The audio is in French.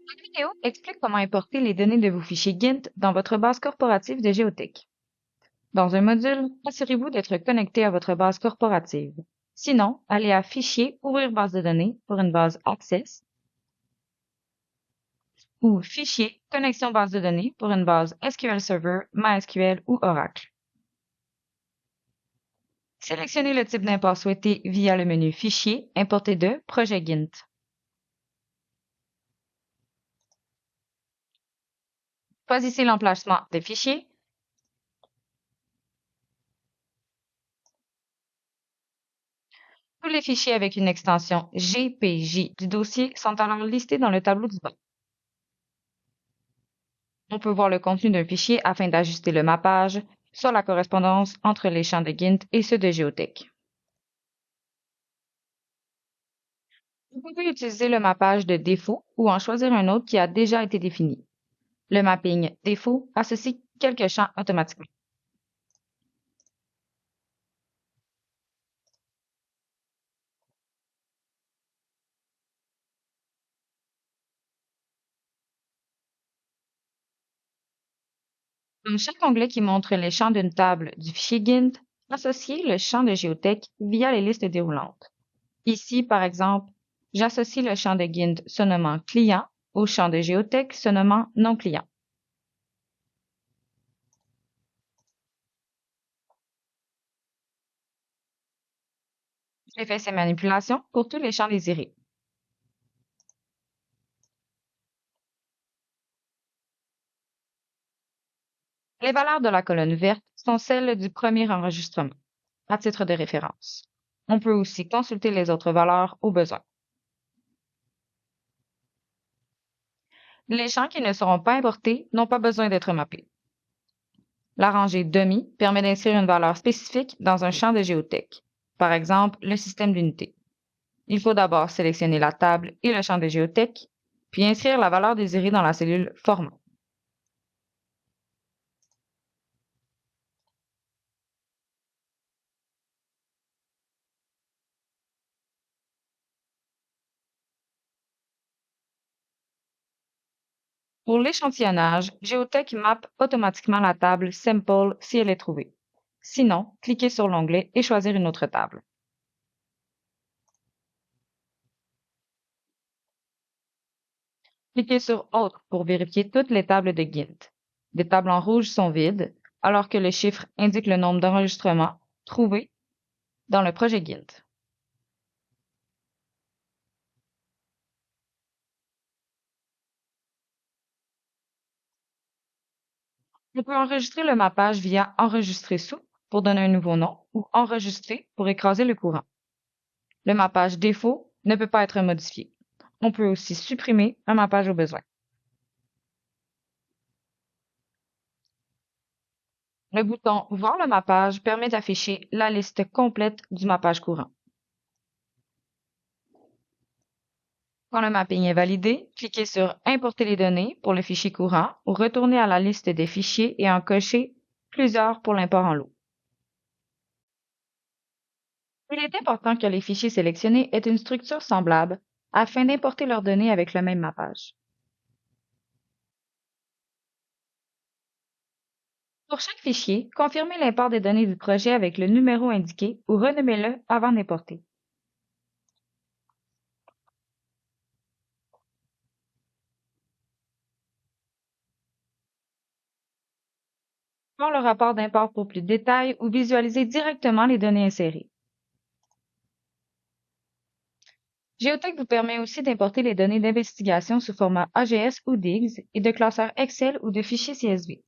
Cette vidéo explique comment importer les données de vos fichiers GINT dans votre base corporative de Géotech. Dans un module, assurez-vous d'être connecté à votre base corporative. Sinon, allez à Fichier, Ouvrir base de données pour une base Access ou Fichier, Connexion base de données pour une base SQL Server, MySQL ou Oracle. Sélectionnez le type d'import souhaité via le menu Fichier, Importer de Projet GINT. Choisissez l'emplacement des fichiers. Tous les fichiers avec une extension GPJ du dossier sont alors listés dans le tableau du bas. On peut voir le contenu d'un fichier afin d'ajuster le mappage sur la correspondance entre les champs de GINT et ceux de Géotech. Vous pouvez utiliser le mappage de défaut ou en choisir un autre qui a déjà été défini. Le mapping défaut associe quelques champs automatiquement. Dans chaque onglet qui montre les champs d'une table du fichier GINT, associez le champ de Géotech via les listes déroulantes. Ici, par exemple, j'associe le champ de GINT se nommant client au champ de Géotech se nommant non client. J'ai fait ces manipulations pour tous les champs désirés. Les valeurs de la colonne verte sont celles du premier enregistrement, à titre de référence. On peut aussi consulter les autres valeurs au besoin. Les champs qui ne seront pas importés n'ont pas besoin d'être mappés. La rangée demi permet d'inscrire une valeur spécifique dans un champ de Géotech, par exemple le système d'unité. Il faut d'abord sélectionner la table et le champ de Géotech, puis inscrire la valeur désirée dans la cellule Format. Pour l'échantillonnage, Géotech map automatiquement la table Simple si elle est trouvée. Sinon, cliquez sur l'onglet et choisir une autre table. Cliquez sur Autre pour vérifier toutes les tables de GINT. Des tables en rouge sont vides, alors que le chiffre indique le nombre d'enregistrements trouvés dans le projet GINT. On peut enregistrer le mappage via Enregistrer sous pour donner un nouveau nom ou Enregistrer pour écraser le courant. Le mappage défaut ne peut pas être modifié. On peut aussi supprimer un mappage au besoin. Le bouton Voir le mappage permet d'afficher la liste complète du mappage courant. Quand le mapping est validé, cliquez sur Importer les données pour le fichier courant ou retournez à la liste des fichiers et en cocher plusieurs pour l'import en lot. Il est important que les fichiers sélectionnés aient une structure semblable afin d'importer leurs données avec le même mappage. Pour chaque fichier, confirmez l'import des données du projet avec le numéro indiqué ou renommez-le avant d'importer. Voir le rapport d'import pour plus de détails ou visualiser directement les données insérées. Géotech vous permet aussi d'importer les données d'investigation sous format AGS ou DIGS et de classeurs Excel ou de fichiers CSV.